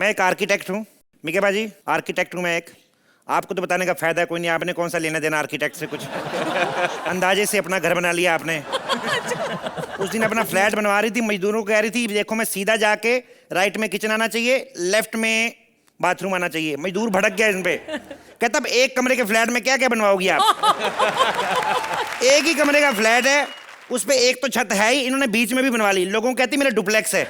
मैं एक आर्किटेक्ट हूँ मिके भाजी, आर्किटेक्ट हूँ मैं एक। आपको तो बताने का फायदा कोई नहीं, आपने कौन सा लेना देना आर्किटेक्ट से कुछ। अंदाजे से अपना घर बना लिया आपने। उस दिन अपना फ्लैट बनवा रही थी, मजदूरों को कह रही थी देखो मैं सीधा जाके राइट में किचन आना चाहिए, लेफ्ट में बाथरूम आना चाहिए। मजदूर भड़क गया इन पे, कहता अब एक कमरे के फ्लैट में क्या क्या बनवाओगी आप? एक ही कमरे का फ्लैट है, उस पे एक तो छत है ही, इन्होंने बीच में भी बनवा ली। लोगों को कहती मेरा डुप्लेक्स है।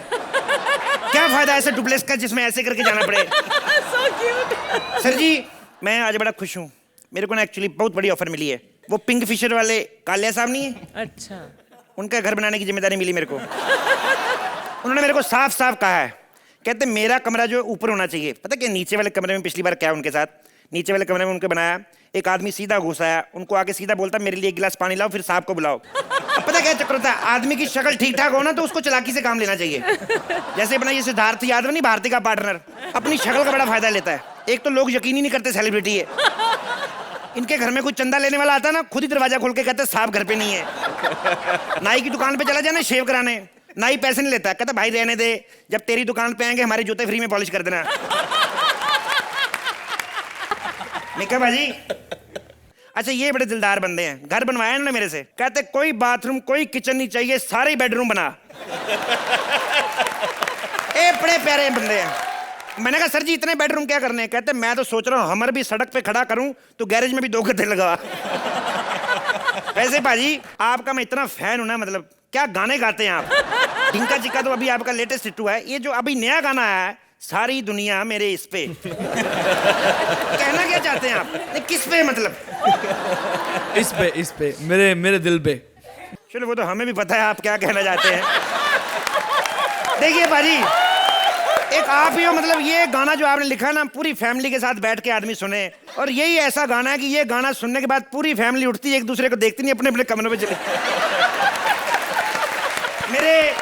क्या फायदा ऐसे डुप्लेक्स का जिसमें ऐसे करके जाना पड़े। So cute. सर जी मैं आज बड़ा खुश हूँ, मेरे को ना एक्चुअली बहुत बड़ी ऑफर मिली है। वो पिंक फिशर वाले कालिया साहब नहीं है, अच्छा, उनका घर बनाने की जिम्मेदारी मिली मेरे को। उन्होंने मेरे को साफ साफ कहा है, कहते मेरा कमरा जो ऊपर होना चाहिए। पता क्या नीचे वाले कमरे में पिछली बार क्या उनके साथ, नीचे वाले कमरे में उनके बनाया, एक आदमी सीधा घुसा आया, उनको आके सीधा बोलता मेरे लिए एक गिलास पानी लाओ, फिर साहब को बुलाओ। अब पता क्या चक्कर होता है, आदमी की शक्ल ठीक ठाक हो ना तो उसको चालाकी से काम लेना चाहिए। जैसे अपना ये सिद्धार्थ यादव नहीं, भारती का पार्टनर, अपनी शक्ल का बड़ा फायदा लेता है। एक तो लोग यकीन ही नहीं करते सेलिब्रिटी है। इनके घर में कोई चंदा लेने वाला आता है ना, खुद ही दरवाजा खोल के कहते साहब घर पे नहीं है। नाई की दुकान पे चला जाना शेव कराने, नाई पैसे नहीं लेता, कहता भाई रहने दे, जब तेरी दुकान पे आएंगे हमारे जूते फ्री में पॉलिश कर देना। मिका भाजी अच्छा ये बड़े दिलदार बंदे हैं, घर बनवाया इन्होंने मेरे से, कहते कोई बाथरूम कोई किचन नहीं चाहिए, सारे ही बेडरूम बना। ए बड़े प्यारे बंदे हैं। मैंने कहा सर जी इतने बेडरूम क्या करने हैं? कहते मैं तो सोच रहा हूँ हमर भी सड़क पे खड़ा करूं तो गैरेज में भी 2 गद्दे लगा। वैसे भाजी आपका मैं इतना फैन हूं ना, मतलब क्या गाने गाते हैं आप। डिंका चिक्का तो अभी आपका लेटेस्ट हिट हुआ है, ये जो अभी नया गाना आया है सारी दुनिया मेरे इस पे। कहना क्या चाहते हैं आप? नहीं, किस पे मतलब? इस पे मेरे दिल पे। चलो वो तो हमें भी पता है आप क्या कहना चाहते हैं। देखिए भाजी एक आप ही हो, मतलब ये गाना जो आपने लिखा ना पूरी फैमिली के साथ बैठ के आदमी सुने, और यही ऐसा गाना है कि ये गाना सुनने के बाद पूरी फैमिली उठती है, एक दूसरे को देखती नहीं, अपने अपने कमरों में चले। मेरे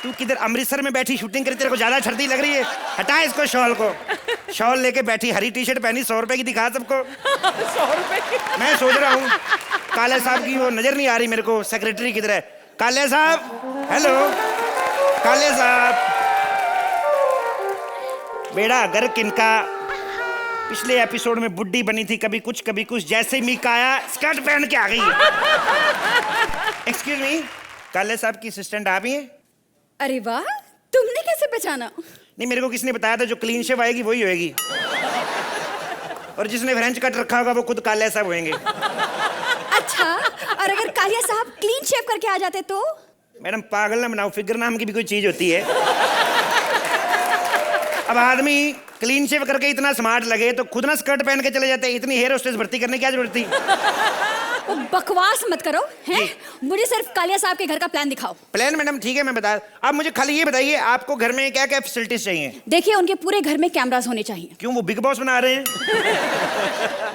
तू किधर अमृतसर में बैठी शूटिंग करी, तेरे को ज्यादा सर्दी लग रही है, हटा इसको शॉल को। शॉल लेके बैठी, हरी टी शर्ट पहनी, 100 रुपए की दिखा सबको। 100 रुपए की। मैं सोच रहा हूँ काले साहब की वो नजर नहीं आ रही मेरे को, सेक्रेटरी किधर है? काले साहब, हेलो काले साहब। बेड़ा घर किनका, पिछले एपिसोड में बुड्ढी बनी थी कभी कुछ, जैसे ही मीका आया स्कर्ट पहन के आ गई। एक्सक्यूज मी, काले साहब की असिस्टेंट आप ही हैं? अरे वाह, तुमने कैसे पहचाना? नहीं मेरे को किसी ने बताया था जो क्लीन शेव आएगी वही होएगी, और जिसने फ्रेंच कट रखा होगा वो खुद काले साहब होंगे। अच्छा, और अगर कालिया साहब क्लीन शेव करके आ जाते तो? मैडम पागल ना बनाओ, फिगर नाम की भी कोई चीज होती है। अब आदमी क्लीन शेव करके इतना स्मार्ट लगे तो खुद ना स्कर्ट पहन के चले जाते। इतनी हेयर होस्टेस भर्ती करने की क्या जरूरत थी? वो बकवास मत करो, हैं? मुझे सिर्फ कालिया साहब के घर का प्लान दिखाओ। प्लान मैडम ठीक है मैं बता, आप मुझे खाली ये बताइए आपको घर में क्या क्या फैसिलिटीज चाहिए? देखिए उनके पूरे घर में कैमरास होने चाहिए। क्यों वो बिग बॉस बना रहे हैं?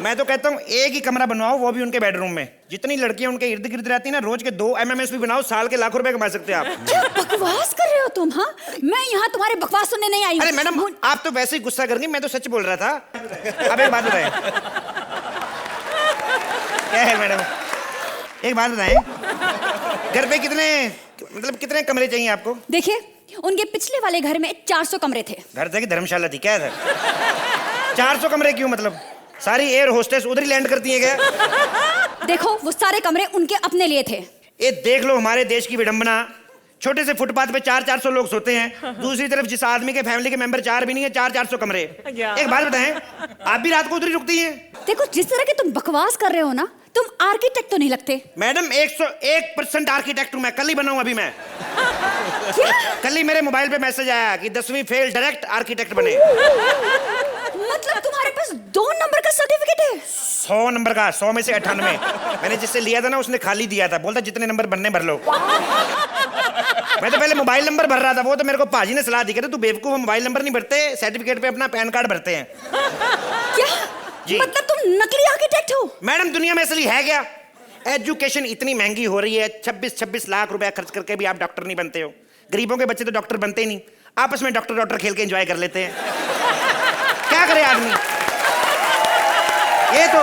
मैं तो कहता हूँ एक ही कमरा बनवाओ, वो भी उनके बेडरूम में। जितनी लड़कियां उनके इर्द गिर्द रहती है ना, रोज के 2 MMS भी बनाओ, साल के लाखों रुपए कमा सकते हैं आप। क्या बकवास कर रहे हो तुम? हाँ, मैं यहाँ तुम्हारे बकवास सुनने नहीं आई हूँ। अरे मैडम आप तो वैसे ही गुस्सा करेंगे, मैं तो सच बोल रहा था। अब एक बात बताएं। क्या है मैडम, एक बात बताएं, घर पे कितने कमरे चाहिए आपको? देखिए उनके पिछले वाले घर में 400 कमरे थे। घर था कि धर्मशाला थी क्या था? 400 कमरे क्यों, मतलब सारी एयर होस्टेस उधर ही लैंड करती है क्या? देखो वो सारे कमरे उनके अपने लिए थे। ये देख लो हमारे देश की विडंबना, छोटे से फुटपाथ पे 400 लोग सोते हैं, दूसरी तरफ जिस आदमी के फैमिली के मेंबर 4 भी नहीं है, 400 कमरे। एक बात बताएं, आप भी रात को उधर ही रुकती हैं? देखो जिस तरह के तुम बकवास कर रहे हो ना, तुम आर्किटेक्ट तो नहीं लगते। मैडम 101% आर्किटेक्ट हूं मैं, कल ही बना हूं अभी मैं। क्या? कल ही मेरे मोबाइल पे मैसेज आया कि 10वीं फेल डायरेक्ट आर्किटेक्ट बने। मतलब तुम्हारे पास 2 नंबर का सर्टिफिकेट है? 100 नंबर का, 100 में से 98। मैंने जिससे लिया था ना उसने खाली दिया था, बोलता जितने नंबर बनने भर लो। मैं तो पहले मोबाइल नंबर भर रहा था, वो तो मेरे को पाजी ने सलाह दी, कहते तू बेवकूफ, मोबाइल नंबर नहीं भरते, सर्टिफिकेट पे अपना पैन कार्ड भरते हैं। क्या जी। मतलब तुम नकली आर्किटेक्ट हो? मैडम दुनिया में असली है क्या? एजुकेशन इतनी महंगी हो रही है, 26 लाख रुपया खर्च करके भी आप डॉक्टर नहीं बनते हो। गरीबों के बच्चे तो डॉक्टर बनते ही नहीं, आपस में डॉक्टर खेल के एंजॉय कर लेते हैं। क्या करे आदमी? ये तो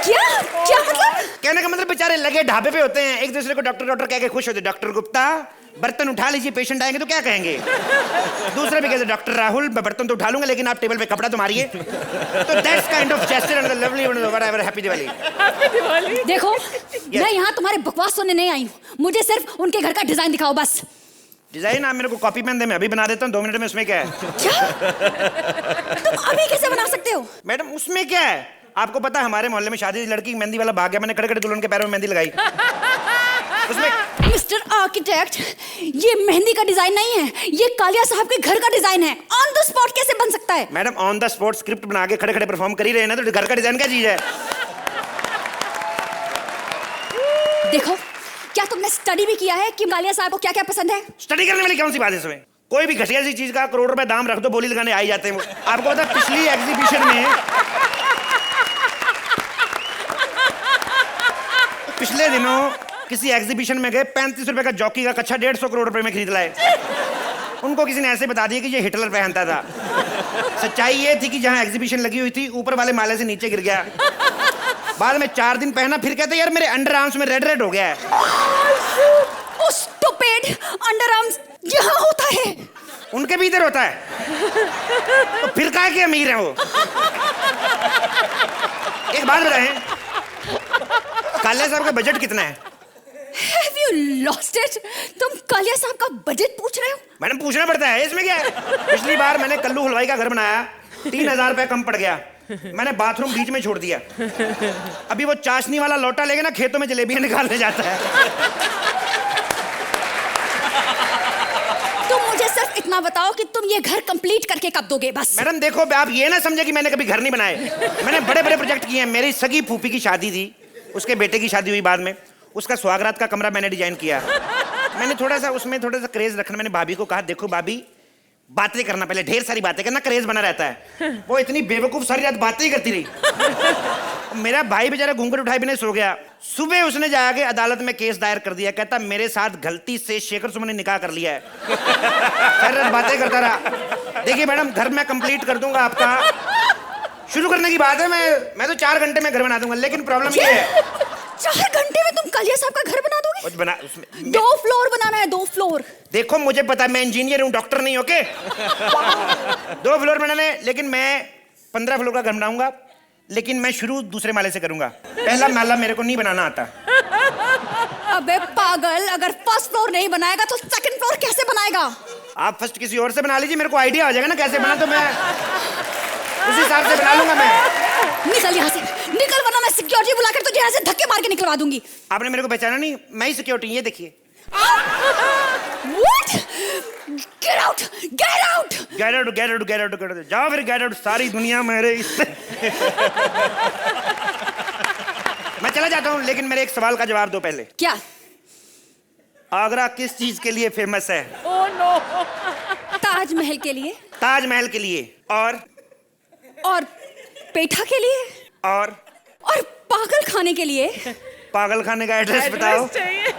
क्या क्या मतलब? कहने का मतलब बेचारे लगे ढाबे पे होते हैं, एक दूसरे को डॉक्टर कह के खुश होते, डॉक्टर गुप्ता बर्तन उठा लीजिए, पेशेंट आएंगे तो क्या कहेंगे। दूसरा भी कहते डॉक्टर राहुल मैं बर्तन तो उठा लूंगा लेकिन आप टेबल पे कपड़ा तो मारिए। तो that's kind of gesture and the lovely whatever, happy Diwali. Happy Diwali. देखो मैं यहाँ तुम्हारे बकवास सुनने नहीं आई हूँ, मुझे सिर्फ उनके घर का डिजाइन दिखाओ बस। डिजाइन आप मेरे को कॉपी पेन दे, मैं अभी बना देता हूँ 2 मिनट में। उसमें क्या है? क्या तुम अभी कैसे बना सकते हो? मैडम उसमें क्या है? आपको पता है हमारे मोहल्ले में शादी लड़की की मेहंदी वाला भाग गया, मैंने खड़े खड़े दुल्हन के पैरों में मेहंदी लगाई। उसमें मिस्टर आर्किटेक्ट, ये मेहंदी का डिजाइन नहीं है, ये कालिया साहब के घर का डिजाइन है। ऑन द स्पॉट कैसे बन सकता है? Madam on the spot script बना के खड़े खड़े परफॉर्म कर ही रहे हैं ना, तो घर का डिजाइन क्या चीज है? देखो क्या तुमने स्टडी भी किया है कि कालिया साहब को क्या क्या पसंद है? स्टडी करने वाली कौन सी बात है इसमें? कोई भी घटिया सी चीज का करोड़ रुपए दाम रख दो, बोली लगाने आ ही जाते हैं वो। आपको पता है पिछली एग्जीबिशन में, पिछले दिनों किसी एग्जीबिशन में गए, 35 रुपए का जॉकी का कच्छा 150 करोड़ रुपए में खरीद लाए। उनको किसी ने ऐसे बता दिया कि ये हिटलर पहनता था। सच्चाई ये थी कि जहां एग्जीबिशन लगी हुई थी ऊपर वाले माले से नीचे गिर गया। बाद में 4 दिन पहना, फिर कहते यार मेरे अंडर आर्म्स में रेड रेड हो गया है। ओ स्टूपिड, अंडर आर्म्स यहाँ होता है। उनके भी इधर होता है, तो फिर काहे के अमीर हैं वो? एक बात बताएं, कालिया साहब का बजट कितना है? Have you lost it? तुम कालिया साहब का बजट पूछ रहे हो? मैडम पूछना पड़ता है, इसमें क्या है? पिछली बार मैंने कल्लू हलवाई का घर बनाया, 3000 रुपए कम पड़ गया। मैंने बाथरूम बीच में छोड़ दिया। अभी वो चाशनी वाला लोटा लेके ना खेतों में जलेबियां निकालने जाता है। तुम मुझे सिर्फ इतना बताओ कि तुम ये घर कंप्लीट करके कब दोगे बस। मैडम देखो, आप ये ना समझे कि मैंने कभी घर नहीं बनाए। मैंने बड़े बड़े प्रोजेक्ट किए हैं। मेरी सगी फूफी की शादी थी, उसके बेटे की शादी हुई बाद में, उसका स्वागरात का कमरा मैंने डिजाइन किया। मैंने थोड़ा सा उसमें थोड़ा सा क्रेज रखना। मैंने भाभी को कहा देखो भाभी, बातें करना, पहले ढेर सारी बातें करना, क्रेज बना रहता है। वो इतनी बेवकूफ सारी रात बातें ही करती रही। मेरा भाई बेचारा घूंघट उठाए बिना सो गया। सुबह उसने जाके अदालत में केस दायर कर दिया, कहता मेरे साथ गलती से शेखर सुमन ने निकाह कर लिया है। सारी रात बातें करता रहा। देखिए मैडम, घर मैं कंप्लीट कर दूंगा आपका। शुरू करने की बात है, मैं तो 4 घंटे में घर बना दूंगा, लेकिन प्रॉब्लम ये है 4 घंटे में तुम कालिया साहब का घर बना दोगे? बना उसमें 2 फ्लोर बनाना है, 2 फ्लोर। देखो मुझे पता है, मैं इंजीनियर हूँ, डॉक्टर नहीं, ओके? 2 फ्लोर बनाने, लेकिन मैं 15 फ्लोर का घर बनाऊंगा, लेकिन मैं शुरू दूसरे माले से करूंगा। पहला माला मेरे को नहीं बनाना आता। अबे पागल, अगर फर्स्ट फ्लोर नहीं बनाएगा तो सेकंड फ्लोर कैसे बनाएगा? आप फर्स्ट किसी और से बना लीजिए, मेरे को आइडिया आ जाएगा ना कैसे बना, तो मैं उस हिसाब से बना लूंगा। मैं निकल यहाँ से, निकल, वरना मैं सिक्योरिटी बुलाकर तुझे यहाँ से धक्के मार के निकलवा दूंगी। आपने मेरे को पहचाना नहीं, मैं ही सिक्योरिटी। ये देखिए। What? Get out! Get out! Get out, get out, get out, get out. जाओ फिर get out, सारी दुनिया मेरे मैं चला जाता हूँ, लेकिन मेरे एक सवाल का जवाब दो पहले। क्या? आगरा किस चीज के लिए फेमस है? Oh no. ताजमहल के लिए। ताजमहल के लिए। और पेठा के लिए। और पागल खाने के लिए। पागल खाने का एड्रेस बताओ। एड्रेस चाहिए।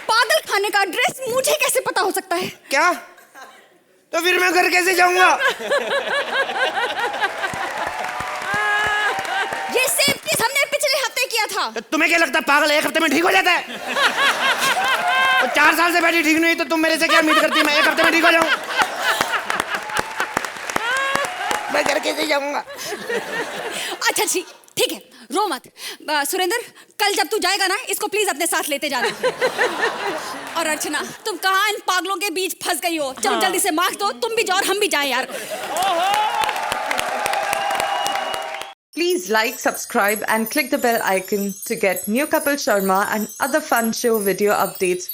पागल खाने का एड्रेस मुझे कैसे पता हो सकता है? क्या? तो फिर मैं घर कैसे जाऊंगा? ये सेम चीज हमने पिछले हफ्ते किया था। तो तुम्हें क्या लगता है पागल 1 हफ्ते में ठीक हो जाता है? तो 4 साल से बैठी ठीक नहीं हुई, तो तुम मेरे से क्या उम्मीद करती है मैं 1 हफ्ते में ठीक हो जाऊं? मैं घर कैसे जाऊंगा? अच्छा ठीक है, रो मत। सुरेंद्र, कल जब तू जाएगा ना, इसको प्लीज अपने साथ लेते जाना। और अर्चना, तुम कहाँ इन पागलों के बीच फंस गई हो? चलो जल्दी से मार्क्स दो, तुम भी जाओ और हम भी जाएं यार। Please like, subscribe and click the bell icon to get new Kapil Sharma and other fun show video updates